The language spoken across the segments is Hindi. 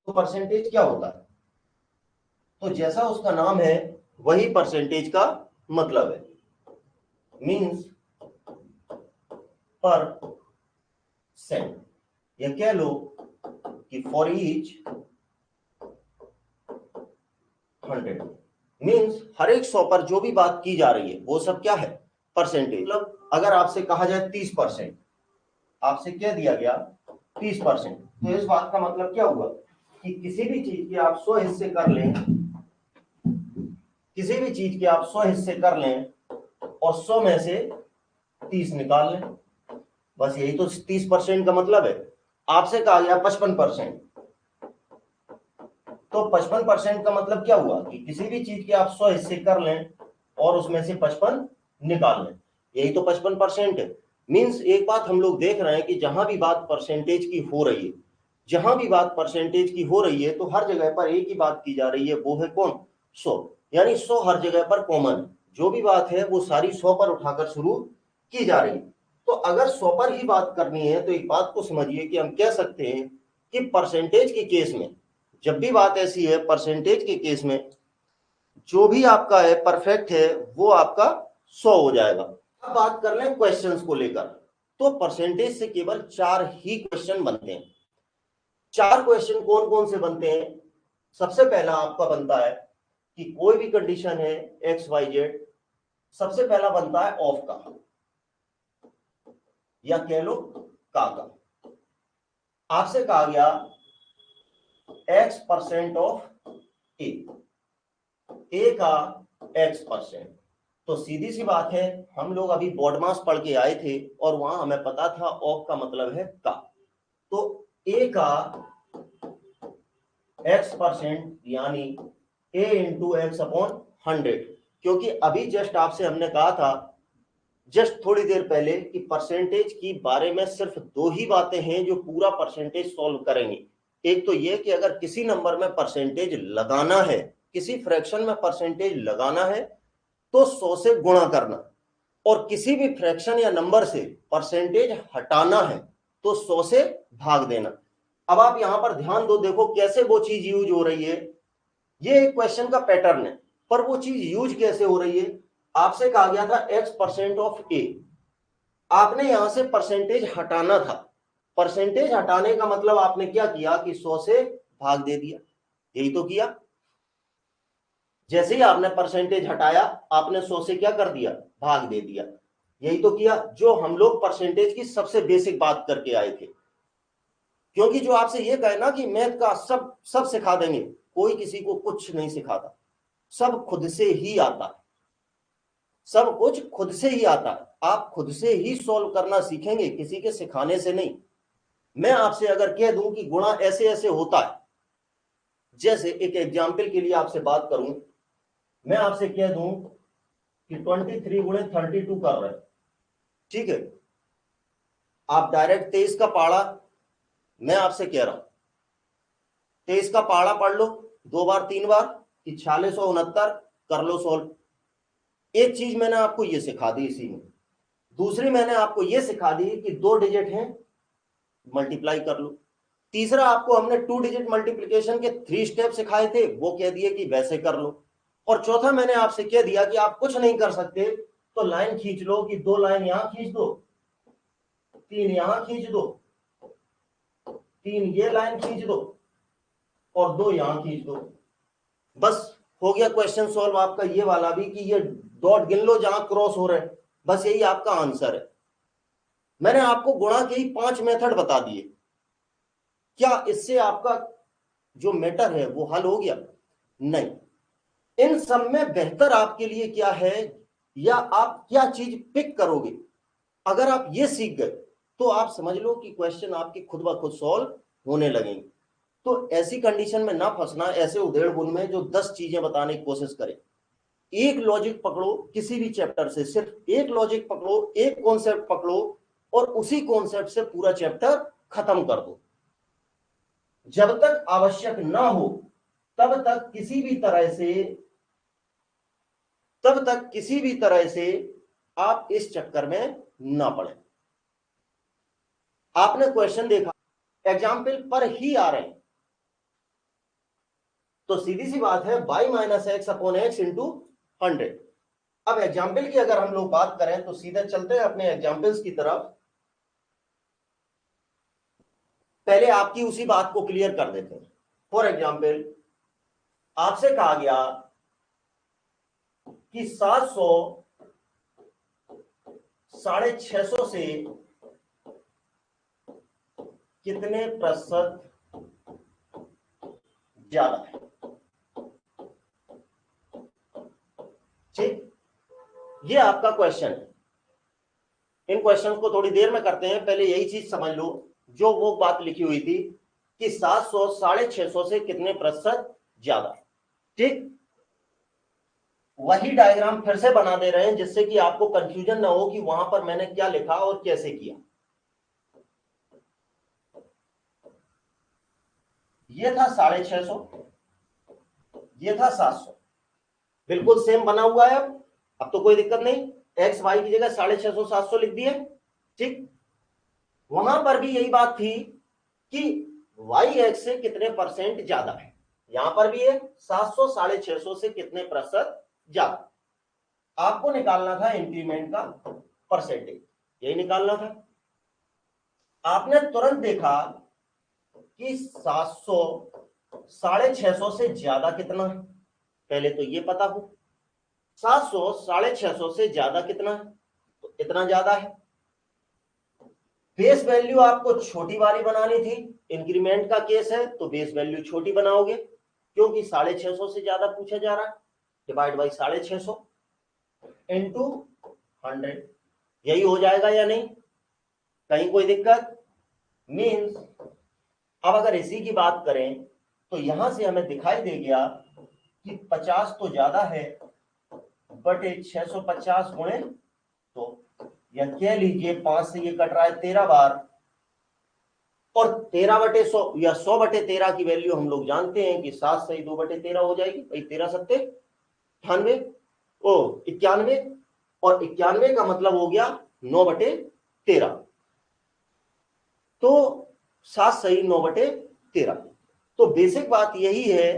तो परसेंटेज क्या होता है? तो जैसा उसका नाम है वही परसेंटेज का मतलब है, मींस पर सेंट, या कह लो कि फॉर ईच 100, मींस हर एक 100 पर जो भी बात की जा रही है वो सब क्या है? परसेंटेज। मतलब अगर आपसे कहा जाए 30%, आपसे क्या दिया गया 30%, तो इस बात का मतलब क्या हुआ कि किसी भी चीज के आप 100 हिस्से कर लें, किसी भी चीज के आप 100 हिस्से कर लें और 100 में से 30 निकाल लें, बस यही तो 30% का मतलब है। आपसे कहा गया 55%, तो 55% का मतलब क्या हुआ कि किसी भी चीज के आप 100 हिस्से कर लें और उसमें से 55 निकाल लें, यही तो 55% है। मींस एक बात हम लोग देख रहे हैं कि जहां भी बात परसेंटेज की हो रही है, जहां भी बात परसेंटेज की हो रही है, तो हर जगह पर एक ही बात की जा रही है, वो है कौन? 100। यानी 100 हर जगह पर कॉमन है, जो भी बात है वो सारी 100 पर उठाकर शुरू की जा रही है। तो अगर 100 पर ही बात करनी है तो एक बात को समझिए कि हम कह सकते हैं कि परसेंटेज के केस में, जब भी बात ऐसी है परसेंटेज के केस में, जो भी आपका है परफेक्ट है वो आपका 100 हो जाएगा। अब बात कर लें क्वेश्चंस को लेकर, तो परसेंटेज से केवल 4 ही क्वेश्चन बनते हैं। 4 क्वेश्चन कौन कौन से बनते हैं? सबसे पहला आपका बनता है कि कोई भी कंडीशन है एक्स वाई जेड, सबसे पहला बनता है ऑफ का, या कह लो का। आपसे कहा गया x% ऑफ ए का x%, तो सीधी सी बात है, हम लोग अभी बोर्ड मास पढ़ के आए थे और वहां हमें पता था ऑफ का मतलब है का, तो ए का x% यानी a इंटू एक्स अपॉन 100, क्योंकि अभी जस्ट आपसे हमने कहा था जस्ट थोड़ी देर पहले कि परसेंटेज की बारे में सिर्फ 2 ही बातें हैं जो पूरा परसेंटेज सॉल्व करेंगी। एक तो यह कि अगर किसी नंबर में परसेंटेज लगाना है, किसी फ्रैक्शन में परसेंटेज लगाना है तो 100 से गुणा करना, और किसी भी फ्रैक्शन या नंबर से परसेंटेज हटाना है तो 100 से भाग देना। अब आप यहां पर ध्यान दो, देखो कैसे वो चीज यूज हो रही है। ये एक क्वेश्चन का पैटर्न है, पर वो चीज यूज कैसे हो रही है? आपसे कहा गया था x% ऑफ ए, आपने यहां से परसेंटेज हटाना था। परसेंटेज हटाने का मतलब आपने क्या किया कि 100 से भाग दे दिया, यही तो किया। जैसे ही आपने परसेंटेज हटाया आपने 100 से क्या कर दिया? भाग दे दिया, यही तो किया जो हम लोग परसेंटेज की सबसे बेसिक बात करके आए थे। क्योंकि जो आपसे ये कहे ना कि मैथ का सब सब सिखा देंगे, कोई किसी को कुछ नहीं सिखाता, सब खुद से ही आता है, सब कुछ खुद से ही आता है। आप खुद से ही सॉल्व करना सीखेंगे, किसी के सिखाने से नहीं। मैं आपसे अगर कह दूं कि गुणा ऐसे ऐसे होता है, जैसे एक एग्जाम्पल के लिए आपसे बात करूं, मैं आपसे कह दूं कि 23 गुणे 32 कर रहे हैं, ठीक है? आप डायरेक्ट 23 का पाड़ा, मैं आपसे कह रहा हूं 23 का पाड़ा पढ़ लो 2 बार 3 बार कि 4669 कर लो सॉल्व। एक चीज मैंने आपको ये सिखा दी इसी में। दूसरी मैंने आपको ये सिखा दी कि 2 डिजिट हैं, मल्टीप्लाई कर लो। तीसरा आपको हमने 2 डिजिट मल्टीप्लीकेशन के 3 स्टेप सिखाए थे, वो कह दिए कि वैसे कर लो। और चौथा मैंने आपसे कह दिया कि आप कुछ नहीं कर सकते तो लाइन खींच लो, कि 2 लाइन यहां खींच दो, 3 यहां खींच दो, 3 ये लाइन खींच दो और 2 यहां खींच दो, बस हो गया क्वेश्चन सॉल्व आपका। ये वाला भी कि ये डॉट गिन लो जहां क्रॉस हो रहे हैं, बस यही आपका आंसर है। मैंने आपको गुणा के ही 5 मेथड बता दिए, क्या इससे आपका जो मैटर है वो हल हो गया? नहीं। इन सब में बेहतर आपके लिए क्या है, या आप क्या चीज पिक करोगे? अगर आप ये सीख गए तो आप समझ लो कि क्वेश्चन आपके खुद ब खुद सॉल्व होने लगेंगे। तो ऐसी कंडीशन में ना फंसना, ऐसे उधेड़ बुन में जो 10 चीजें बताने की कोशिश करे। एक लॉजिक पकड़ो किसी भी चैप्टर से, सिर्फ एक लॉजिक पकड़ो, एक कॉन्सेप्ट पकड़ो और उसी कॉन्सेप्ट से पूरा चैप्टर खत्म कर दो। जब तक आवश्यक ना हो तब तक किसी भी तरह से, तब तक किसी भी तरह से आप इस चक्कर में ना पड़े। आपने क्वेश्चन देखा, एग्जाम्पल पर ही आ रहे हैं, तो सीधी सी बात है y minus x upon x into 100। अब एग्जाम्पल की अगर हम लोग बात करें तो सीधे चलते हैं अपने एग्जाम्पल्स की तरफ। पहले आपकी उसी बात को क्लियर कर देते हैं। फॉर एग्जाम्पल आपसे कहा गया कि 700 650 से कितने प्रतिशत ज्यादा है। ठीक, ये आपका क्वेश्चन है। इन क्वेश्चंस को थोड़ी देर में करते हैं, पहले यही चीज समझ लो जो वो बात लिखी हुई थी कि 700 650 से कितने प्रतिशत ज्यादा है। ठीक, वही डायग्राम फिर से बना दे रहे हैं जिससे कि आपको कंफ्यूजन ना हो कि वहां पर मैंने क्या लिखा और कैसे किया। ये था 650, ये था 700, बिल्कुल सेम बना हुआ है। अब तो कोई दिक्कत नहीं, एक्स वाई की जगह 650 700 लिख दिए। ठीक, वहां पर भी यही बात थी कि वाई एक्स से कितने परसेंट ज्यादा है। यहां पर भी है 700 650 से कितने प्रतिशत ज्यादा। आपको निकालना था इंक्रीमेंट का परसेंटेज, यही निकालना था। आपने तुरंत देखा कि 700 650 से ज्यादा कितना है, पहले तो ये पता हो। 700 650 से ज्यादा कितना है, तो इतना ज्यादा है। बेस वैल्यू आपको छोटी वाली बनानी थी, इंक्रीमेंट का केस है तो बेस वैल्यू छोटी बनाओगे क्योंकि 650 से ज्यादा पूछा जा रहा है। डिवाइड बाई 650 इंटू 100, यही हो जाएगा या नहीं, कहीं कोई दिक्कत? मीन्स अब अगर इसी की बात करें तो यहां से हमें दिखाई दे गया कि 50 तो ज्यादा है बटे 650 गुणे तो, या कह लीजिए 5 से ये कट रहा है 13 बार, और 13/100 या 100/13 की वैल्यू हम लोग जानते हैं कि 7 से 2/13 हो जाएगी भाई। 13 सत्ते 98, ओ 91, और 91 का मतलब हो गया 9/13, तो 7 सही 9/13। तो बेसिक बात यही है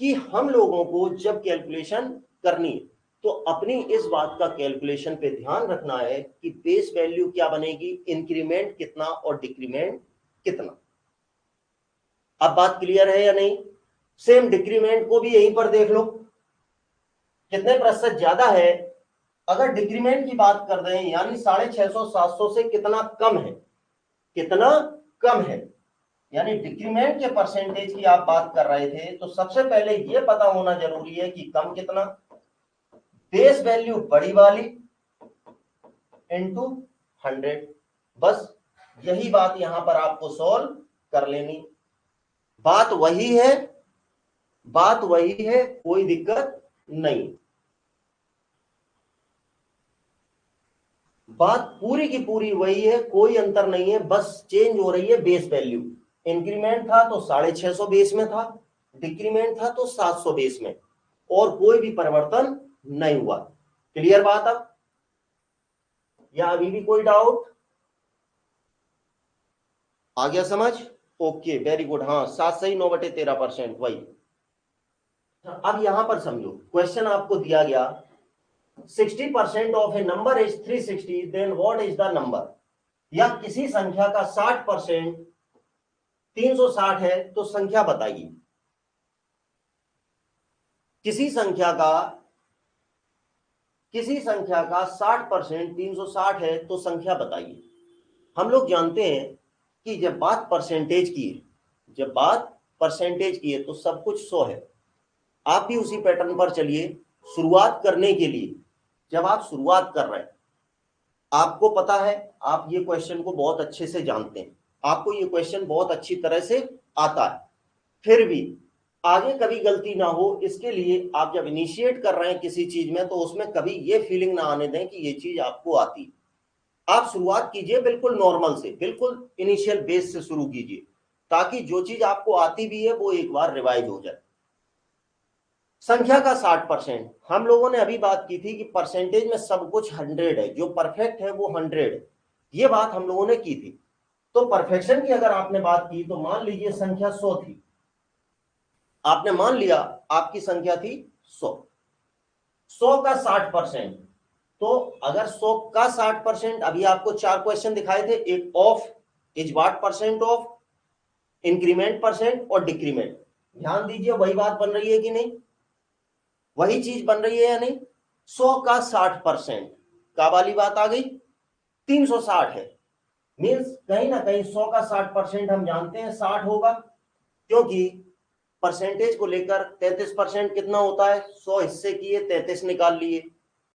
कि हम लोगों को जब कैलकुलेशन करनी है तो अपनी इस बात का कैलकुलेशन पे ध्यान रखना है कि बेस वैल्यू क्या बनेगी, इंक्रीमेंट कितना और डिक्रीमेंट कितना। अब बात क्लियर है या नहीं? सेम डिक्रीमेंट को भी यहीं पर देख लो, कितने प्रतिशत ज्यादा है। अगर डिक्रीमेंट की बात कर रहे हैं यानी 650 700 से कितना कम है, कितना कम है, यानी डिक्रीमेंट के परसेंटेज की आप बात कर रहे थे, तो सबसे पहले यह पता होना जरूरी है कि कम कितना। बेस वैल्यू बड़ी वाली इंटू 100, बस यही बात यहां पर आपको सॉल्व कर लेनी। बात वही है, बात वही है, कोई दिक्कत नहीं। बात पूरी की पूरी वही है, कोई अंतर नहीं है, बस चेंज हो रही है बेस वैल्यू। इंक्रीमेंट था तो 650 बेस में था, डिक्रीमेंट था तो 700 बेस में, और कोई भी परिवर्तन नहीं हुआ। क्लियर बात? अब या अभी भी कोई डाउट? आ गया समझ? Okay very good. हाँ 7 सही 9/13%, वही। अब यहां पर समझो, क्वेश्चन आपको दिया गया 60% of a number is 360, then what is the number. या किसी संख्या का 60% 360 है तो संख्या बताइए। किसी संख्या का 60% 360 है तो संख्या बताइए। हम लोग जानते हैं कि जब बात परसेंटेज की है, जब बात परसेंटेज की है तो सब कुछ 100 है। आप भी उसी पैटर्न पर चलिए। शुरुआत करने के लिए जब आप शुरुआत कर रहे हैं, आपको पता है, आप ये क्वेश्चन को बहुत अच्छे से जानते हैं, आपको ये क्वेश्चन बहुत अच्छी तरह से आता है, फिर भी आगे कभी गलती ना हो इसके लिए आप जब इनिशिएट कर रहे हैं किसी चीज में तो उसमें कभी ये फीलिंग ना आने दें कि ये चीज आपको आती है। आप शुरुआत कीजिए बिल्कुल नॉर्मल से, बिल्कुल इनिशियल बेस से शुरू कीजिए, ताकि जो चीज आपको आती भी है वो एक बार रिवाइज हो जाए। संख्या का 60%, हम लोगों ने अभी बात की थी कि परसेंटेज में सब कुछ 100 है, जो परफेक्ट है वो 100 है, ये बात हम लोगों ने की थी। तो परफेक्शन की अगर आपने बात की तो मान लीजिए संख्या 100 थी। आपने मान लिया आपकी संख्या थी 100, 100 का 60%, तो अगर 100 का 60%, अभी आपको 4 क्वेश्चन दिखाए थे, एक of is what percent of, increment percent और डिक्रीमेंट। ध्यान दीजिए वही बात बन रही है कि नहीं, वही चीज बन रही है या नहीं। 100 का 60% का वाली बात आ गई, 360 है, मीन्स कहीं ना कहीं 100 का 60% हम जानते हैं 60 होगा, क्योंकि परसेंटेज को लेकर 33% कितना होता है, 100 हिस्से किए 33 निकाल लिए,